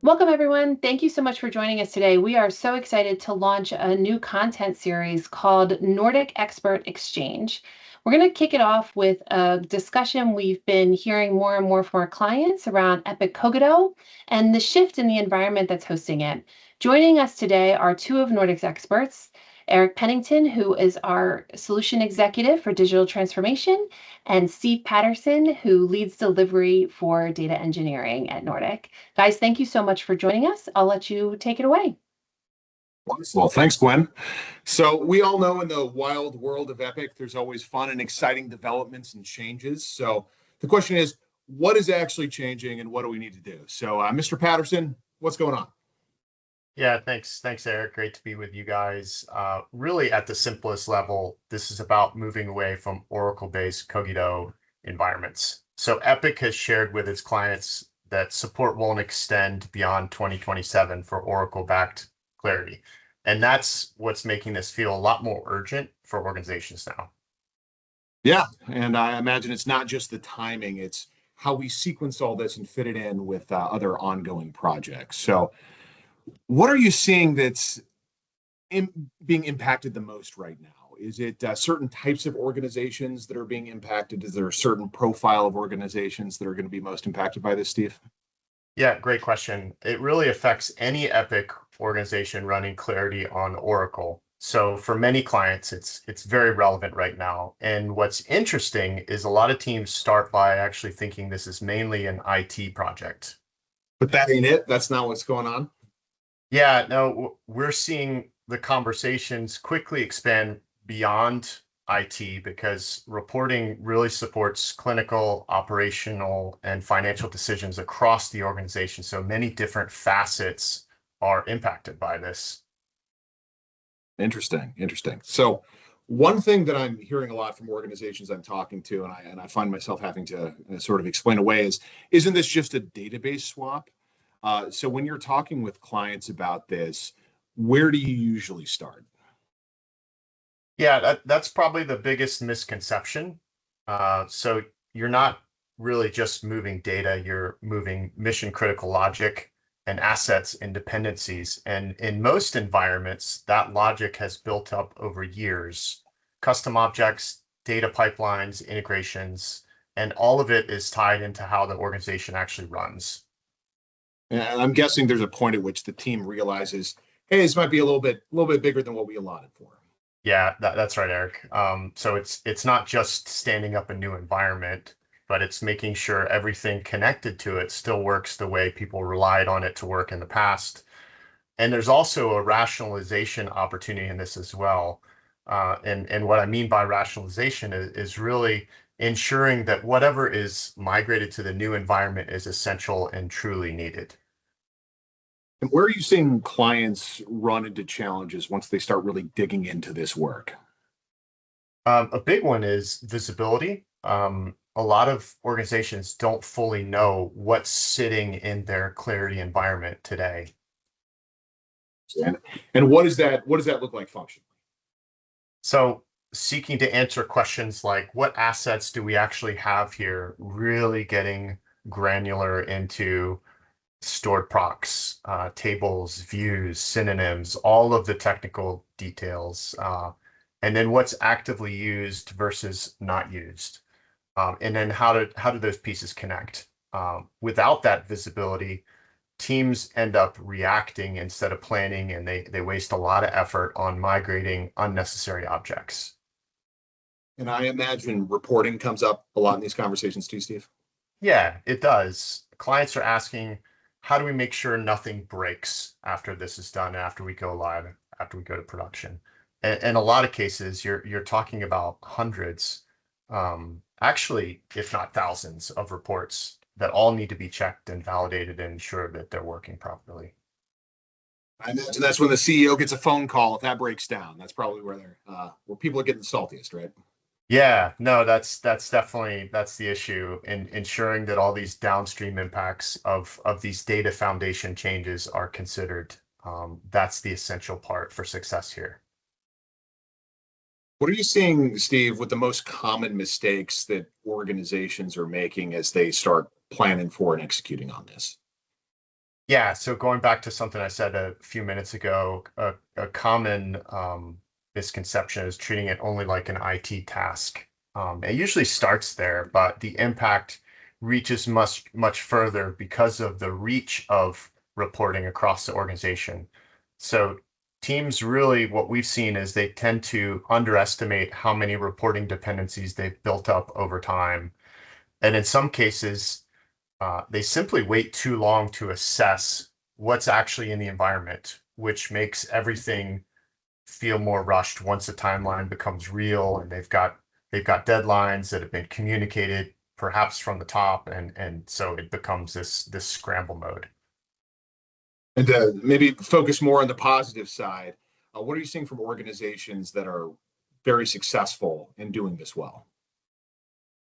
Welcome, everyone. Thank you so much for joining us today. We are so excited to launch a new content series called Nordic Expert Exchange. We're going to kick it off with a discussion we've been hearing more and more from our clients around Epic Cogito and the shift in the environment that's hosting it. Joining us today are two of Nordic's experts, Eric Pennington, who is our Solution Executive for Digital Transformation, and Steve Patterson, who leads delivery for data engineering at Nordic. Guys, thank you so much for joining us. I'll let you take it away. Wonderful. Thanks, Gwen. So we all know in the wild world of Epic, there's always fun and exciting developments and changes. So the question is, what is actually changing and what do we need to do? So Mr. Patterson, what's going on? Yeah, thanks. Thanks, Eric. Great to be with you guys. Really, at the simplest level, this is about moving away from Oracle-based Cogito environments. So Epic has shared with its clients that support won't extend beyond 2027 for Oracle-backed Clarity. And that's what's making this feel a lot more urgent for organizations now. Yeah, and I imagine it's not just the timing, it's how we sequence all this and fit it in with other ongoing projects. So what are you seeing that's being impacted the most right now? Is it certain types of organizations that are being impacted? Is there a certain profile of organizations that are going to be most impacted by this, Steve? Yeah, great question. It really affects any Epic organization running Clarity on Oracle. So for many clients, it's very relevant right now. And what's interesting is a lot of teams start by actually thinking this is mainly an IT project. But that ain't it. That's not what's going on. Yeah, no, we're seeing the conversations quickly expand beyond IT because reporting really supports clinical, operational, and financial decisions across the organization. So many different facets are impacted by this. Interesting. So one thing that I'm hearing a lot from organizations I'm talking to, and I find myself having to sort of explain away is, isn't this just a database swap? So when you're talking with clients about this, where do you usually start? Yeah, that's probably the biggest misconception. So you're not really just moving data, you're moving mission critical logic and assets and dependencies. And in most environments, that logic has built up over years. Custom objects, data pipelines, integrations, and all of it is tied into how the organization actually runs. And I'm guessing there's a point at which the team realizes, hey, this might be a little bit bigger than what we allotted for. Yeah, that's right, Eric. So it's not just standing up a new environment, but it's making sure everything connected to it still works the way people relied on it to work in the past. And there's also a rationalization opportunity in this as well. And what I mean by rationalization is really ensuring that whatever is migrated to the new environment is essential and truly needed. And where are you seeing clients run into challenges once they start really digging into this work? A big one is visibility. A lot of organizations don't fully know what's sitting in their Clarity environment today. And what does that look like functionally? So seeking to answer questions like what assets do we actually have here, really getting granular into stored procs, tables, views, synonyms, all of the technical details, and then what's actively used versus not used. And then how do those pieces connect? Without that visibility, teams end up reacting instead of planning, and they waste a lot of effort on migrating unnecessary objects. And I imagine reporting comes up a lot in these conversations too, Steve. Yeah, it does. Clients are asking, how do we make sure nothing breaks after this is done, after we go live, after we go to production? And in a lot of cases, you're talking about hundreds, actually, if not thousands of reports that all need to be checked and validated and ensured that they're working properly. I imagine that's when the CEO gets a phone call if that breaks down. That's probably where people are getting the saltiest, right? Yeah, no, that's definitely the issue in ensuring that all these downstream impacts of these data foundation changes are considered. That's the essential part for success here. What are you seeing, Steve, with the most common mistakes that organizations are making as they start planning for and executing on this? Yeah, so going back to something I said a few minutes ago, a common misconception is treating it only like an IT task. It usually starts there, but the impact reaches much further because of the reach of reporting across the organization. So teams really, what we've seen is they tend to underestimate how many reporting dependencies they've built up over time. And in some cases, they simply wait too long to assess what's actually in the environment, which makes everything feel more rushed once the timeline becomes real and they've got deadlines that have been communicated perhaps from the top, and so it becomes this scramble mode. And to maybe focus more on the positive side, what are you seeing from organizations that are very successful in doing this well?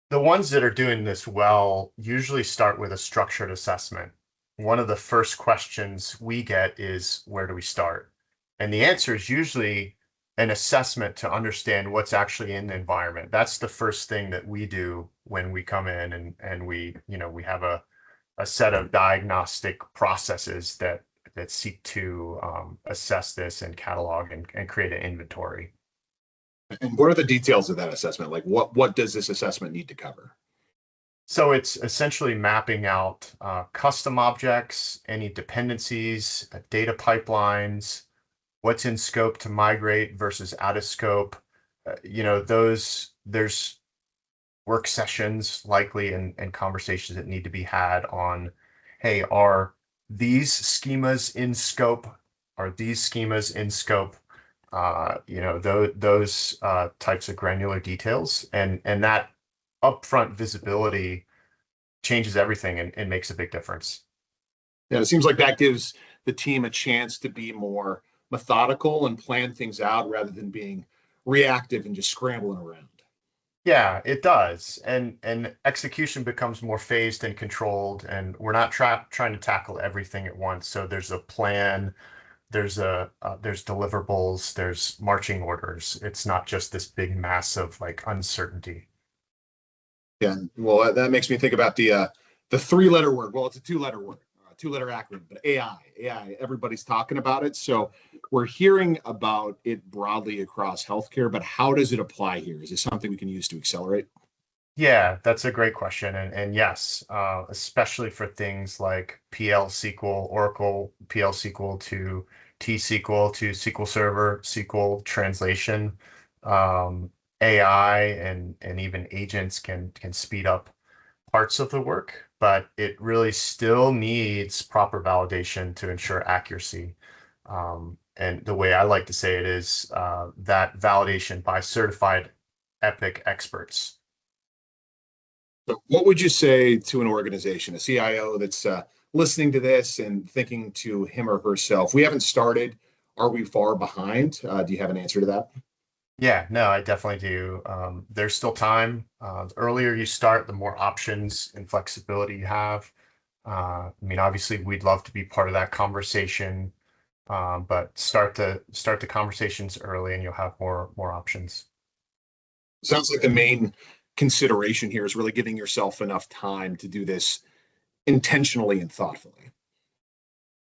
The ones that are doing this well usually start with a structured assessment. One of the first questions we get is, where do we start? And the answer is usually an assessment to understand what's actually in the environment. That's the first thing that we do when we come in, and we have a set of diagnostic processes that seek to assess this and catalog and create an inventory. And what are the details of that assessment? Like what does this assessment need to cover? So it's essentially mapping out custom objects, any dependencies, data pipelines, what's in scope to migrate versus out of scope. There's work sessions likely and conversations that need to be had on, hey, are these schemas in scope? Are these schemas in scope? Those types of granular details, and that upfront visibility changes everything and makes a big difference. Yeah, it seems like that gives the team a chance to be more methodical and plan things out rather than being reactive and just scrambling around. Yeah, it does. And execution becomes more phased and controlled, and we're not trying to tackle everything at once. So there's a plan, there's deliverables, there's marching orders. It's not just this big mass of like uncertainty. Yeah, well, that makes me think about the three-letter word. Well, it's a two-letter word, two-letter acronym, but AI. AI. Everybody's talking about it, so we're hearing about it broadly across healthcare. But how does it apply here? Is this something we can use to accelerate? Yeah, that's a great question. And yes, especially for things like PL SQL, Oracle PL SQL to T-SQL to SQL Server, SQL translation, AI and even agents can speed up parts of the work, but it really still needs proper validation to ensure accuracy. And the way I like to say it is that validation by certified Epic experts. So what would you say to an organization, a CIO that's listening to this and thinking to him or herself, we haven't started. Are we far behind? Do you have an answer to that? Yeah, no, I definitely do. There's still time. The earlier you start, the more options and flexibility you have. I mean, obviously, we'd love to be part of that conversation, but start the conversations early, and you'll have more options. Sounds like the main consideration here is really giving yourself enough time to do this intentionally and thoughtfully.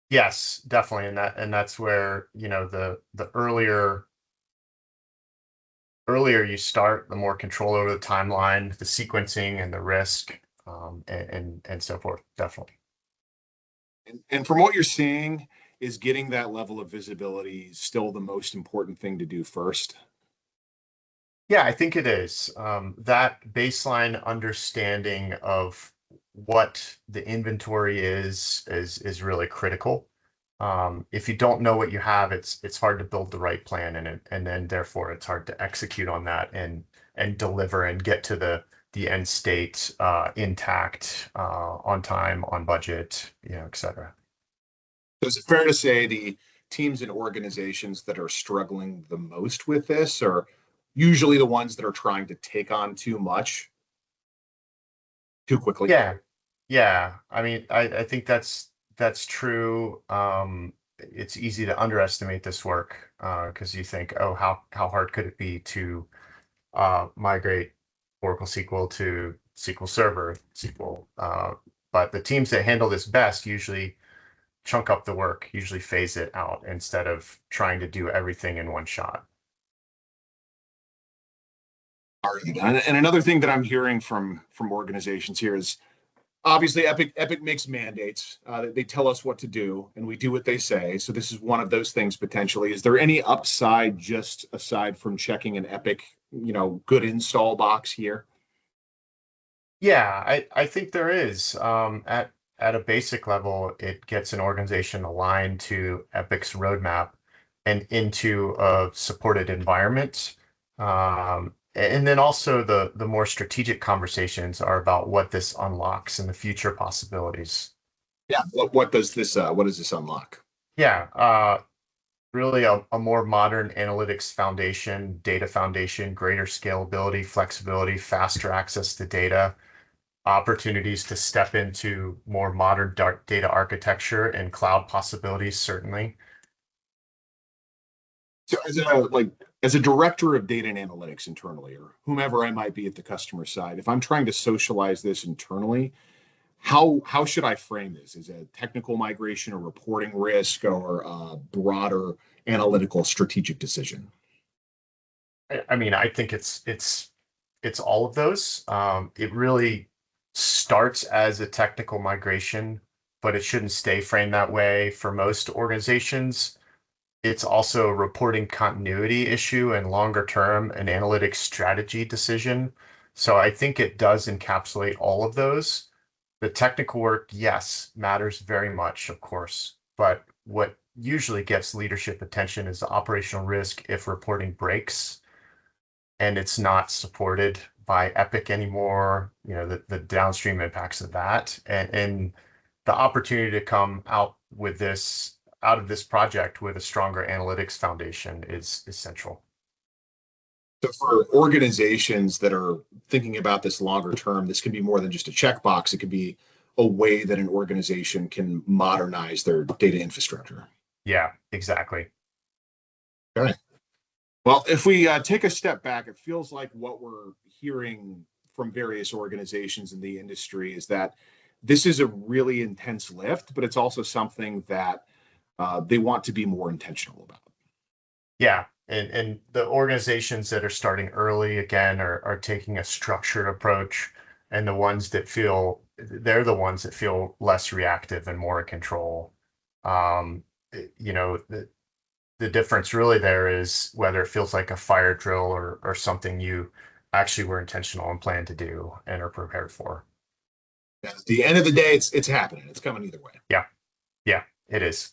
Yes, definitely, and that's where the earlier you start, the more control over the timeline, the sequencing, and the risk, and so forth. Definitely. And from what you're seeing, is getting that level of visibility still the most important thing to do first? Yeah, I think it is. That baseline understanding of what the inventory is really critical. If you don't know what you have, it's hard to build the right plan, and then therefore it's hard to execute on that and deliver and get to the end state intact, on time, on budget, et cetera. So is it fair to say the teams and organizations that are struggling the most with this are usually the ones that are trying to take on too much too quickly? Yeah, yeah. I mean, I think that's true. It's easy to underestimate this work because you think, oh, how hard could it be to migrate Oracle SQL to SQL Server SQL? But the teams that handle this best usually chunk up the work, usually phase it out instead of trying to do everything in one shot. And another thing that I'm hearing from organizations here is obviously Epic makes mandates. They tell us what to do, and we do what they say. So this is one of those things potentially. Is there any upside just aside from checking an Epic, good install box here? Yeah, I think there is. At a basic level, it gets an organization aligned to Epic's roadmap and into a supported environment. And then also the more strategic conversations are about what this unlocks and the future possibilities. Yeah. What does this unlock? Yeah, really a more modern analytics foundation, data foundation, greater scalability, flexibility, faster access to data, opportunities to step into more modern data architecture and cloud possibilities, certainly. So as a director of data and analytics internally, or whomever I might be at the customer side, if I'm trying to socialize this internally, how should I frame this? Is it a technical migration, or reporting risk, or a broader analytical strategic decision? I mean, I think it's all of those. It really starts as a technical migration, but it shouldn't stay framed that way for most organizations. It's also a reporting continuity issue and longer term an analytics strategy decision. So I think it does encapsulate all of those. The technical work, yes, matters very much, of course, but what usually gets leadership attention is the operational risk if reporting breaks and it's not supported by Epic anymore, the downstream impacts of that. And the opportunity to come out of this project with a stronger analytics foundation is essential. So for organizations that are thinking about this longer term, this can be more than just a checkbox. It could be a way that an organization can modernize their data infrastructure. Yeah, exactly. Okay. Well, if we take a step back, it feels like what we're hearing from various organizations in the industry is that this is a really intense lift, but it's also something that they want to be more intentional about. Yeah. And the organizations that are starting early again are taking a structured approach, and they're the ones that feel less reactive and more in control. Um, the difference really there is whether it feels like a fire drill or something you actually were intentional and planned to do and are prepared for. At the end of the day, it's happening. It's coming either way. Yeah. Yeah, it is.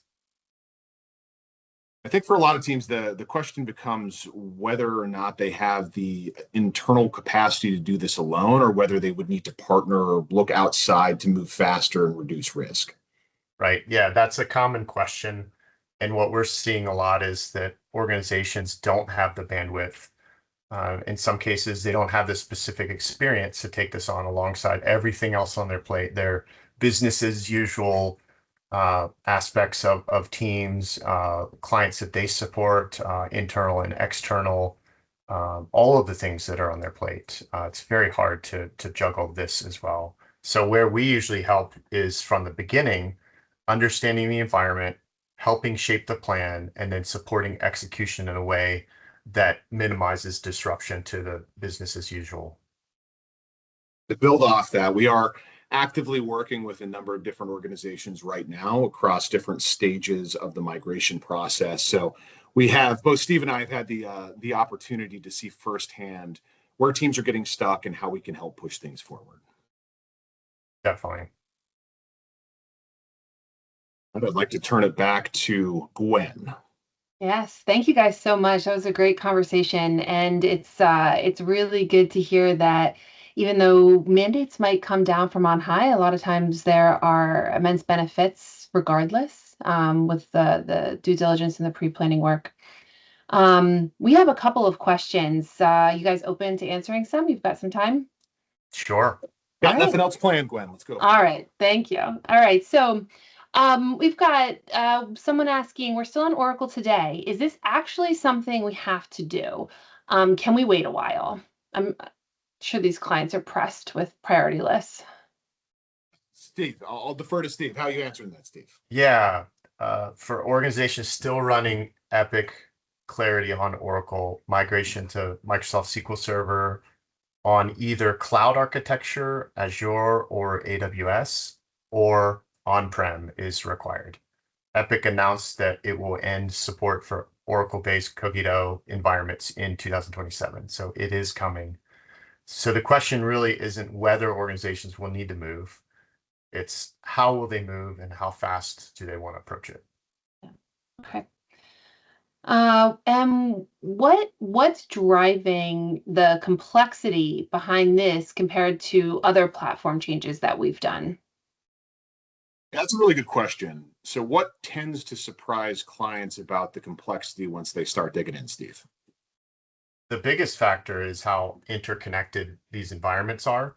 I think for a lot of teams, the question becomes whether or not they have the internal capacity to do this alone, or whether they would need to partner or look outside to move faster and reduce risk. Right. Yeah, that's a common question. And what we're seeing a lot is that organizations don't have the bandwidth. In some cases, they don't have the specific experience to take this on alongside everything else on their plate. Their business as usual aspects of teams, clients that they support, internal and external, all of the things that are on their plate. It's very hard to juggle this as well. So where we usually help is from the beginning, understanding the environment, helping shape the plan, and then supporting execution in a way that minimizes disruption to the business as usual. To build off that, we are actively working with a number of different organizations right now across different stages of the migration process. So we have both Steve and I have had the opportunity to see firsthand where teams are getting stuck and how we can help push things forward. Definitely. I'd like to turn it back to Gwen. Yes, thank you guys so much. That was a great conversation, and it's really good to hear that even though mandates might come down from on high, a lot of times there are immense benefits regardless, with the due diligence and the pre-planning work. We have a couple of questions. You guys open to answering some? You've got some time? Sure. Got All nothing right. else planned, Gwen. Let's go. All right, thank you. All right, so we've got someone asking, we're still on Oracle today. Is this actually something we have to do? Can we wait a while? I'm sure these clients are pressed with priority lists. Steve, I'll defer to Steve. How are you answering that, Steve? Yeah, for organizations still running Epic Clarity on Oracle, migration to Microsoft SQL Server on either cloud architecture, Azure or AWS, or on-prem is required. Epic announced that it will end support for Oracle-based Cogito environments in 2027. So it is coming. So the question really isn't whether organizations will need to move. It's how will they move and how fast do they want to approach it? Okay. And what's driving the complexity behind this compared to other platform changes that we've done? That's a really good question. So, what tends to surprise clients about the complexity once they start digging in, Steve? The biggest factor is how interconnected these environments are.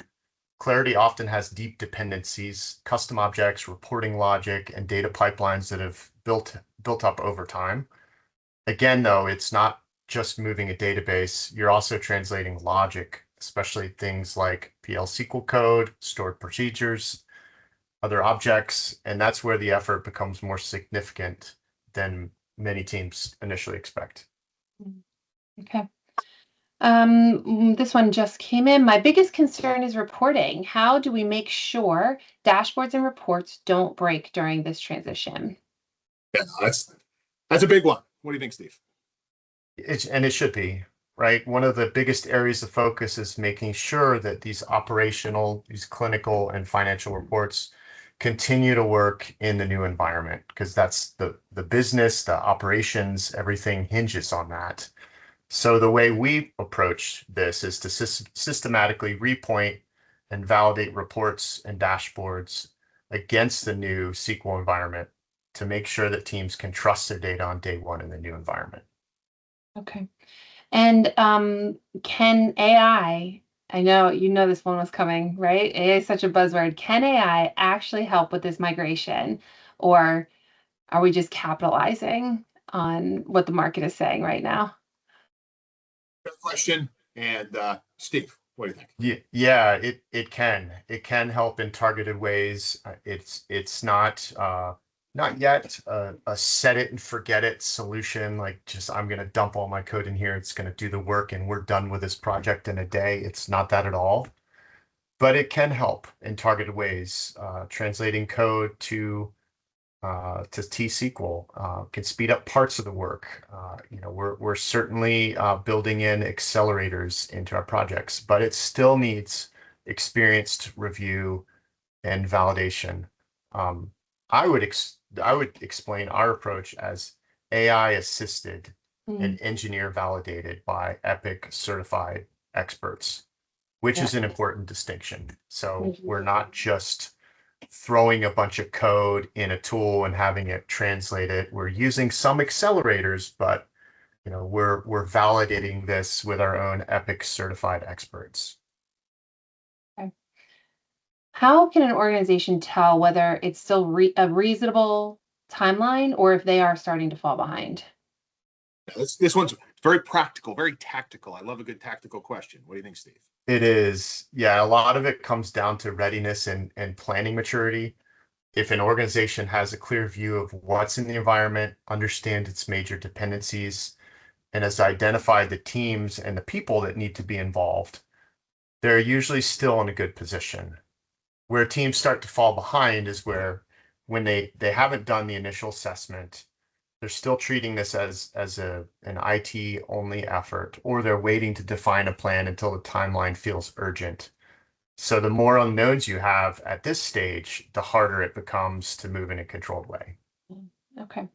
Clarity often has deep dependencies, custom objects, reporting logic, and data pipelines that have built up over time. Again, though, it's not just moving a database. You're also translating logic, especially things like PL SQL code, stored procedures, other objects, and that's where the effort becomes more significant than many teams initially expect. Okay. This one just came in. My biggest concern is reporting. How do we make sure dashboards and reports don't break during this transition? Yeah, that's a big one. What do you think, Steve? And it should be, right? One of the biggest areas of focus is making sure that these operational, these clinical and financial reports continue to work in the new environment, because that's the business, the operations, everything hinges on that. So the way we approach this is to systematically repoint and validate reports and dashboards against the new SQL environment to make sure that teams can trust their data on day one in the new environment. Okay. And can I know you know this one was coming, right? AI is such a buzzword. Can AI actually help with this migration, or are we just capitalizing on what the market is saying right now? Good question. And Steve, what do you think? Yeah, it can help in targeted ways. It's not yet a set it and forget it solution, like just I'm going to dump all my code in here, it's going to do the work and we're done with this project in a day. It's not that at all, but it can help in targeted ways. Translating code to T-SQL can speed up parts of the work. We're certainly building in accelerators into our projects, but it still needs experienced review and validation. I would explain our approach as AI assisted and engineer validated by Epic certified experts, which is an important distinction. So we're not just throwing a bunch of code in a tool and having it translate it. We're using some accelerators, but we're validating this with our own Epic certified experts. Okay. How can an organization tell whether it's still a reasonable timeline or if they are starting to fall behind? This one's very practical, very tactical. I love a good tactical question. What do you think, Steve? It is. Yeah, a lot of it comes down to readiness and planning maturity. If an organization has a clear view of what's in the environment, understand its major dependencies, and has identified the teams and the people that need to be involved, they're usually still in a good position. Where teams start to fall behind is when they haven't done the initial assessment, they're still treating this as an IT only effort, or they're waiting to define a plan until the timeline feels urgent. So the more unknowns you have at this stage, the harder it becomes to move in a controlled way. Okay.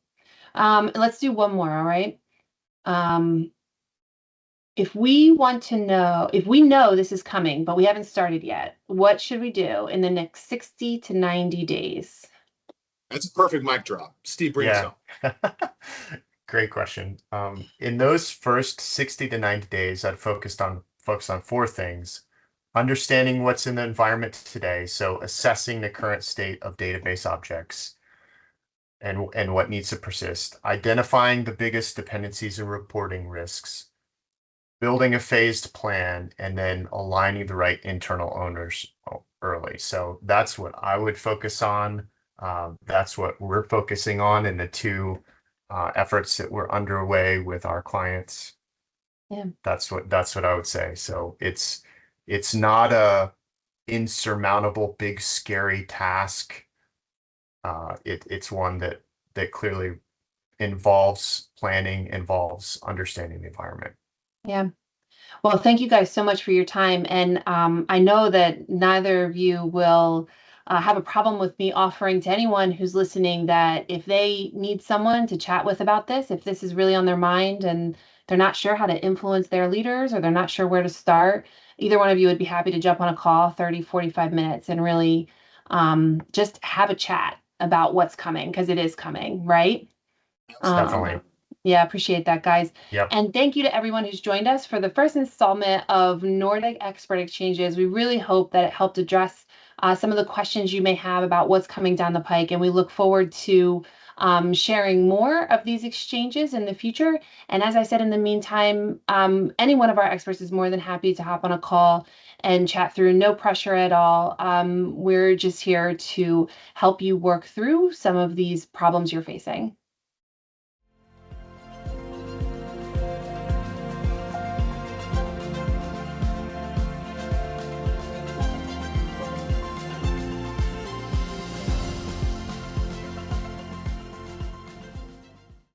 Let's do one more, all right? If we know this is coming, but we haven't started yet, what should we do in the next 60 to 90 days? That's a perfect mic drop. Steve, bring us home. Great question. In those first 60 to 90 days, I'd focus on four things. Understanding what's in the environment today, so assessing the current state of database objects and what needs to persist, identifying the biggest dependencies and reporting risks, building a phased plan, and then aligning the right internal early. So that's what I would focus on. That's what we're focusing on in the two efforts that we're underway with our clients. Yeah. That's what I would say. So it's not a insurmountable, big, scary task. It's one that clearly involves planning, involves understanding the environment. Yeah. Well, thank you guys so much for your time. And I know that neither of you will have a problem with me offering to anyone who's listening that if they need someone to chat with about this, if this is really on their mind and they're not sure how to influence their leaders or they're not sure where to start, either one of you would be happy to jump on a call 30, 45 minutes and really just have a chat about what's coming because it is coming, right? Definitely. Yeah, appreciate that, guys. Yep. And thank you to everyone who's joined us for the first installment of Nordic Expert Exchanges. We really hope that it helped address some of the questions you may have about what's coming down the pike. And we look forward to sharing more of these exchanges in the future. And as I said, in the meantime, any one of our experts is more than happy to hop on a call and chat through. No pressure at all. We're just here to help you work through some of these problems you're facing.